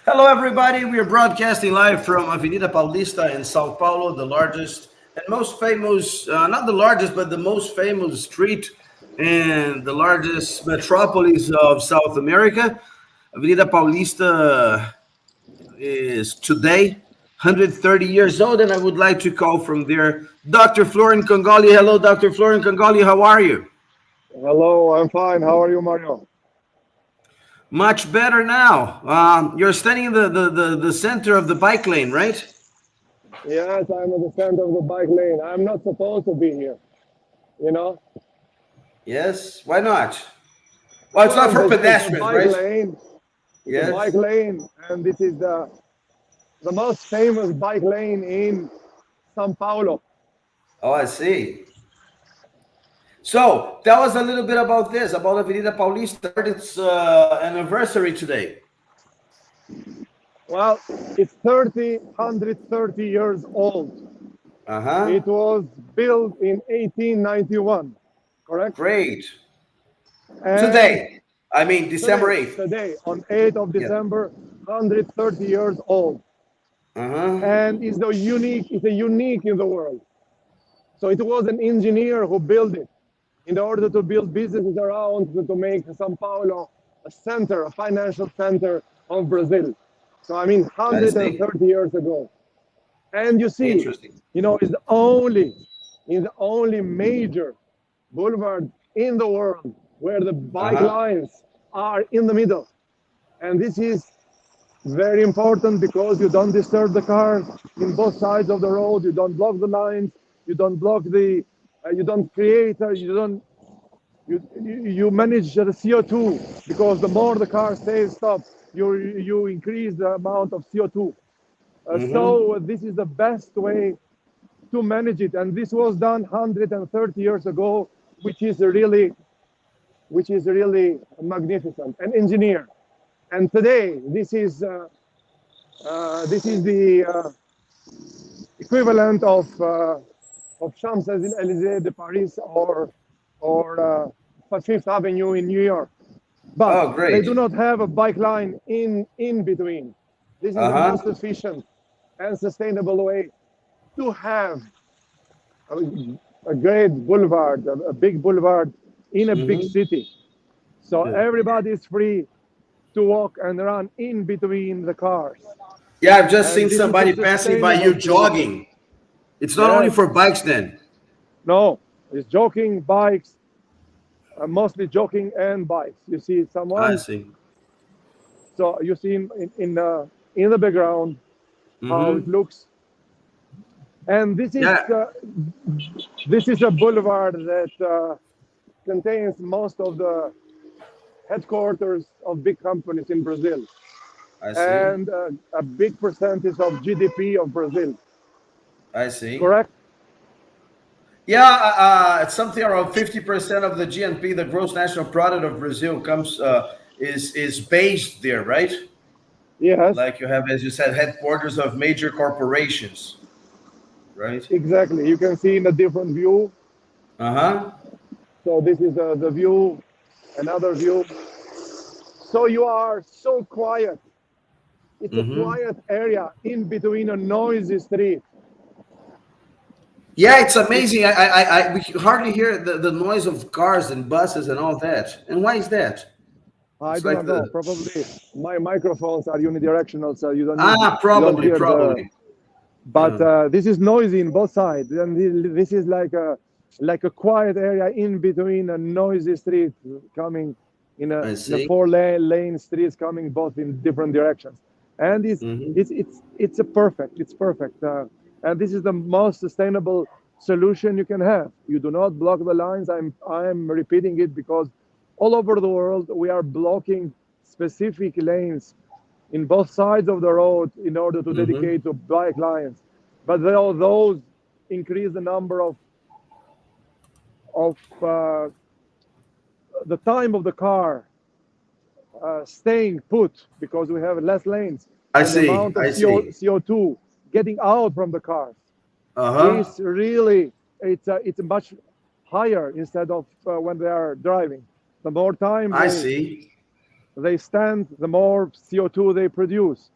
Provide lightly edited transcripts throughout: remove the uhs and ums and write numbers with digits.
Hello, everybody. We are broadcasting live from Avenida Paulista in São Paulo, the largest and most famous, not the largest, but the most famous street and the largest metropolis of South America. Avenida Paulista is today 130 years old, and I would like to call from there Dr. Florin Congali. Hello, Dr. Florin Congali. How are you? Hello, I'm fine. How are you, Mario? Much better now. You're standing in the center of the bike lane, right? Yes, I'm at the center of the bike lane. I'm not supposed to be here, you know? Yes. Why not? Well, it's not for It's a pedestrians, bike right? lane. It's a bike Yes. lane, and this is the most famous bike lane in São Paulo. Oh, I see. So tell us a little bit about this, about Avenida Paulista. It's anniversary today. Well, it's 130 years old. Uh-huh. It was built in 1891, correct? Great. And Today. I mean, December 8th. today, on 8th of Yes. December, 130 years old. Uh-huh. And it's a unique in the world. So it was an engineer who built it in order to build businesses around to make São Paulo a center, a financial center of Brazil. So I mean, I see. 130 years ago. And you see, Interesting. it's the only major boulevard in the world where the bike Uh-huh. lines are in the middle. And this is very important because you don't disturb the cars in both sides of the road. You don't block the lines. You don't block you don't create. You manage the CO2 because the more the car stays stopped, you increase the amount of CO2. Mm-hmm. So this is the best way to manage it, and this was done 130 years ago, which is really magnificent and engineered. And today, this is the equivalent of Champs Elysée de Paris or Fifth Avenue in New York. But Oh, they great. do not have a bike line in between. This is the Uh-huh. most efficient and sustainable way to have a great boulevard, a big boulevard in a big Mm-hmm. city. So Yeah. everybody is free to walk and run in between the cars. Yeah, I've just And seen this is a somebody passing by you sustainable solution. jogging. It's not only Yes, for bikes then. no, it's jogging, bikes, mostly jogging and bikes. You see I someone, see. so you see in the background how it Mm-hmm. looks. And Yeah, this is a boulevard that contains most of the headquarters of big companies in Brazil I see. and a big percentage of GDP of Brazil. I see. Correct? Yeah, it's something around 50% of the GNP, the gross national product of Brazil, comes is based there, right? Yes, Like you have, as you said, headquarters of major corporations, right? exactly. You can see in a different view. Uh-huh. So this is the view, another view. So you are so quiet. It's a Mm-hmm. quiet area in between a noisy street. Yeah, it's It's amazing. We hardly hear the noise of cars and buses and all that. And why is that? I It's do like not know. the Probably my microphones are unidirectional, so you don't probably, hear the. probably. But Uh, this is noisy in both sides, and this is like a quiet area in between a noisy street coming I in a see. four lane streets coming both in different directions, and Mm-hmm. it's a perfect. It's perfect, and this is the most sustainable solution you can have. You do not block the lines. I'm repeating it because all over the world we are blocking specific lanes in both sides of the road in order to Mm-hmm. dedicate to bike lanes. But those increase the number of the time of the car staying put because we have less lanes, I and the see. amount of I see. CO2 getting out from the cars Uh-huh. is really it's much higher instead of when they are driving. The more time I see. they stand, the more CO2 they produce.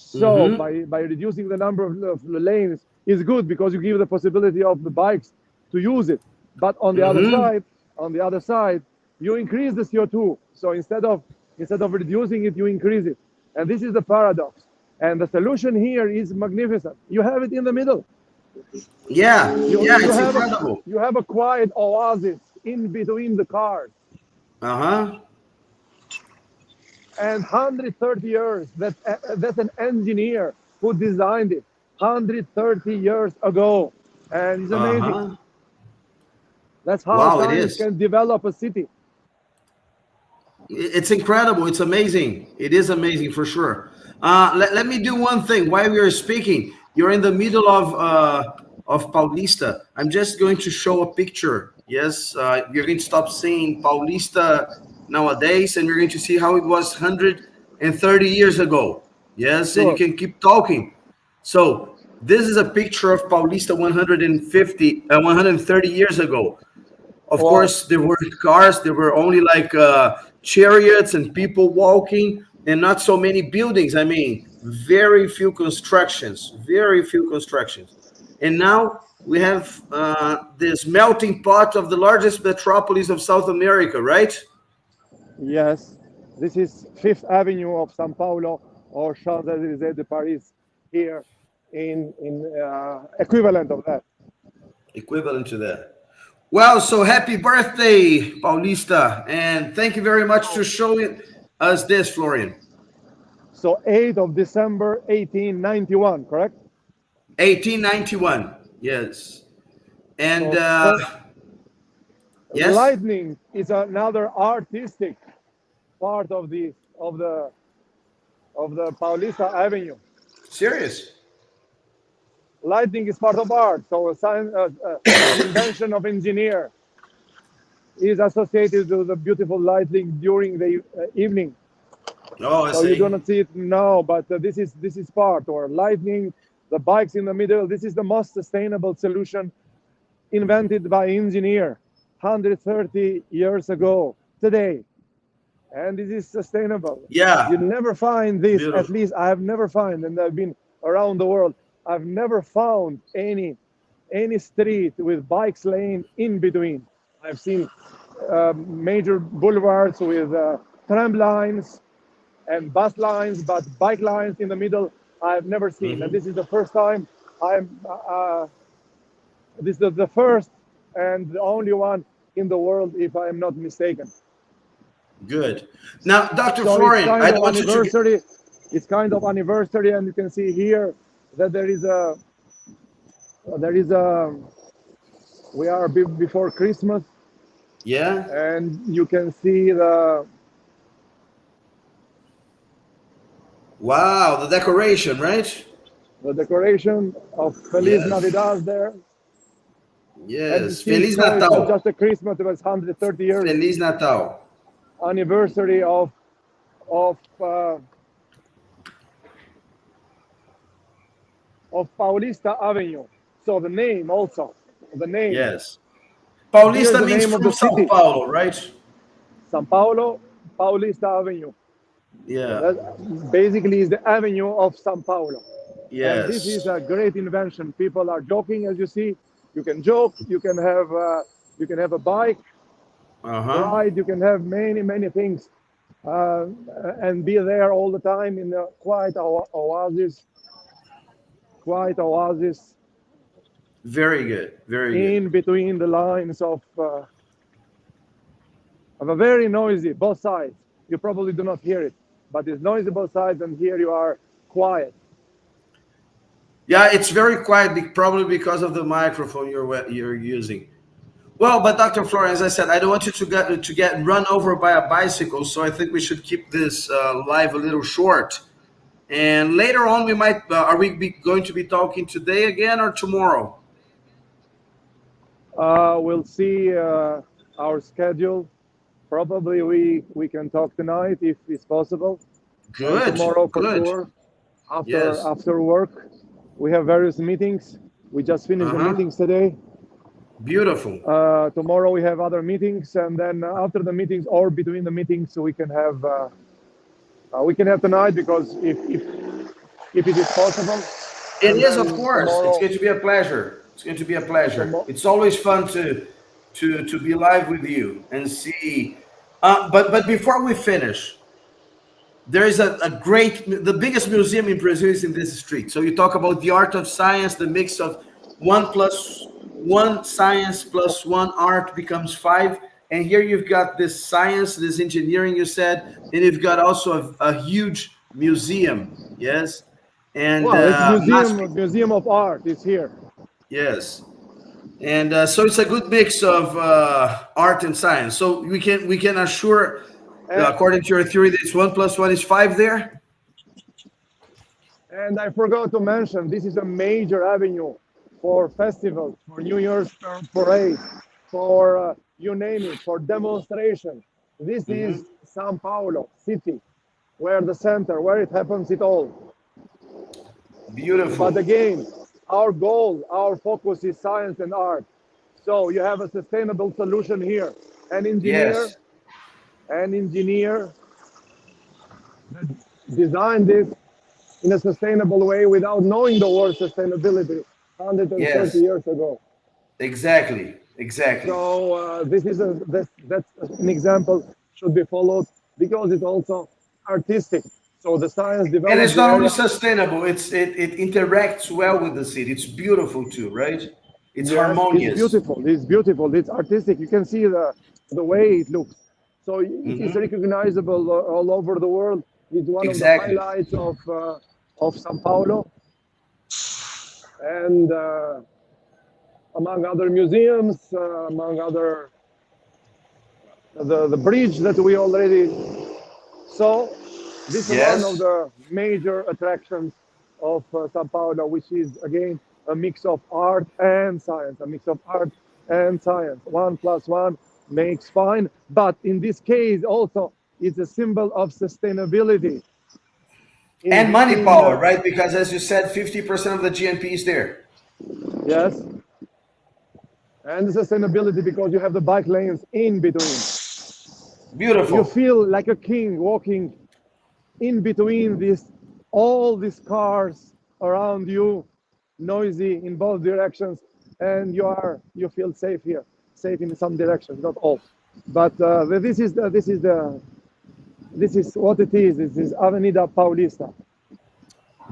So by reducing the number of lanes is good because you give the possibility of the bikes to use it. But on the other side, you increase the CO2. So instead of reducing it, you increase it. And this is the paradox. And the solution here is magnificent. You have it in the middle. Yeah, it's incredible. You have a quiet oasis in between the cars. And 130 years, that's an engineer who designed it 130 years ago. And it's amazing. That's how science can develop a city. It's incredible. It's amazing. It is amazing for sure. Let me do one thing while we are speaking. You're in the middle of Paulista. I'm just going to show a picture. Yes, you're going to stop seeing Paulista nowadays, and you're going to see how it was 130 years ago. Yes, sure. And you can keep talking. So this is a picture of Paulista 130 years ago. Of course, there were cars. There were only like chariots and people walking, and not so many buildings. I mean, very few constructions. And now we have this melting pot of the largest metropolis of South America, right? Yes, this is Fifth Avenue of São Paulo, or Champs Elysée de Paris, here in equivalent of that. Equivalent to that. Well, so happy birthday, Paulista, and thank you very much for showing us this, Florian. So 8th of December, 1891, correct? 1891, yes. And yes, lightning is another artistic part of the Paulista Avenue. Serious? Lightning is part of art. So the invention of engineer is associated with the beautiful lightning during the evening. Oh, I so see. You do not see it now, but this is part, or lightning, the bikes in the middle. This is the most sustainable solution invented by engineer 130 years ago today. And this is sustainable. Yeah. You never find this, Beautiful. At least I have never found, and I've been around the world, I've never found any street with bikes lane in between. I've seen major boulevards with tram lines and bus lines, but bike lines in the middle, I've never seen. And this is the first time this is the first and the only one in the world, if I am not mistaken. Good. Now, Dr. Florian, I don't want anniversary. It's kind of anniversary, and you can see here that we are before Christmas. Yeah. And you can see the decoration, right? The decoration of Feliz Navidad there. Yes, Feliz Natal. It's just a Christmas, it was 130 years. Feliz Natal. Anniversary of Paulista Avenue. So the name also. The name. Yes. Paulista means from São Paulo, right? São Paulo, Paulista Avenue. Yeah. That basically is the avenue of São Paulo. Yes. And this is a great invention. People are joking, as you see. You can joke. You can have a bike ride. You can have many things, and be there all the time in a quiet oasis. Quiet oasis. Very good. Very good. In between the lines of a very noisy both sides. You probably do not hear it, but it's noisy both sides, and here you are quiet. Yeah, it's very quiet, probably because of the microphone you're using. Well, but Dr. Florian, as I said, I don't want you to get run over by a bicycle, so I think we should keep this live a little short. And later on, we might. Are we going to be talking today again or tomorrow? We'll see our schedule. Probably we can talk tonight if it's possible. Good. And tomorrow for good. sure. After work, we have various meetings. We just finished the meetings today. Beautiful. Tomorrow we have other meetings, and then after the meetings or between the meetings, we can have tonight, because if if it is possible. It is, of course. It's going to be a pleasure. It's going to be a pleasure. It's always fun to be live with you and see. But before we finish, there is the biggest museum in Brazil is in this street. So you talk about the art of science, the mix of 1+1 science plus 1 art becomes 5. And here you've got this science, this engineering, you said, and you've got also a huge museum. Yes. And it's museum of art is here. Yes. And so it's a good mix of art and science. So we can assure, according to your theory, that it's 1+1 is 5 there. And I forgot to mention, this is a major avenue for festivals, for New Year's parade, for you name it, for demonstration. This is São Paulo city, where the center, where it happens it all. Beautiful. But again, our goal, our focus is science and art. So you have a sustainable solution here. An engineer that designed this in a sustainable way without knowing the word sustainability 130 years ago. Exactly. So that's an example should be followed because it's also artistic. So the science develops. And it's not only sustainable; it interacts well with the city. It's beautiful too, right? It's harmonious. It's beautiful. It's artistic. You can see the way it looks. So it is recognizable all over the world. It's one of the highlights of São Paulo, and among other museums, among other the bridge that we already saw. This is one of the major attractions of São Paulo, which is again a mix of art and science. 1+1 makes 5. But in this case, also, it's a symbol of sustainability. And money power, right? Because as you said, 50% of the GNP is there. Yes. And the sustainability because you have the bike lanes in between. Beautiful. You feel like a king walking in between all these cars around you, noisy in both directions, and you feel safe here, safe in some directions, not all. But this is what it is. This is Avenida Paulista.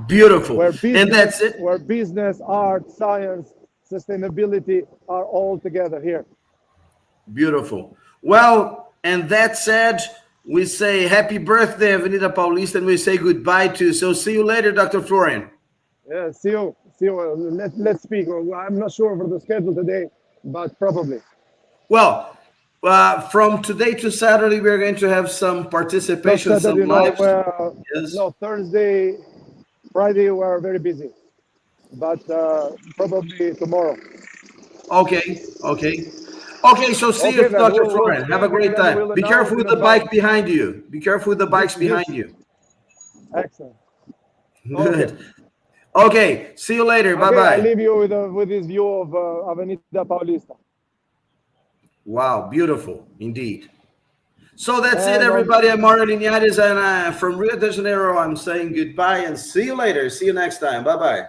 Beautiful. And that's it. Where business, art, science, sustainability are all together here. Beautiful. Well, and that said, we say happy birthday, Avenida Paulista, and we say goodbye to. So see you later, Dr. Florian. Yeah, see you. Let's speak. I'm not sure for the schedule today, but probably. Well, from today to Saturday, we're going to have some participation, some live. No, Thursday, Friday, we're very busy, but probably tomorrow. Okay. So see you, Dr. Florian. Have a great time. Be careful with the bike behind you. Be careful with the bikes behind you. Excellent. Good. Okay. See you later. Bye bye. I leave you with this view of Avenida Paulista. Wow, beautiful indeed. So that's it, everybody. I'm Mario Linhares, and from Rio de Janeiro, I'm saying goodbye and see you later. See you next time. Bye bye.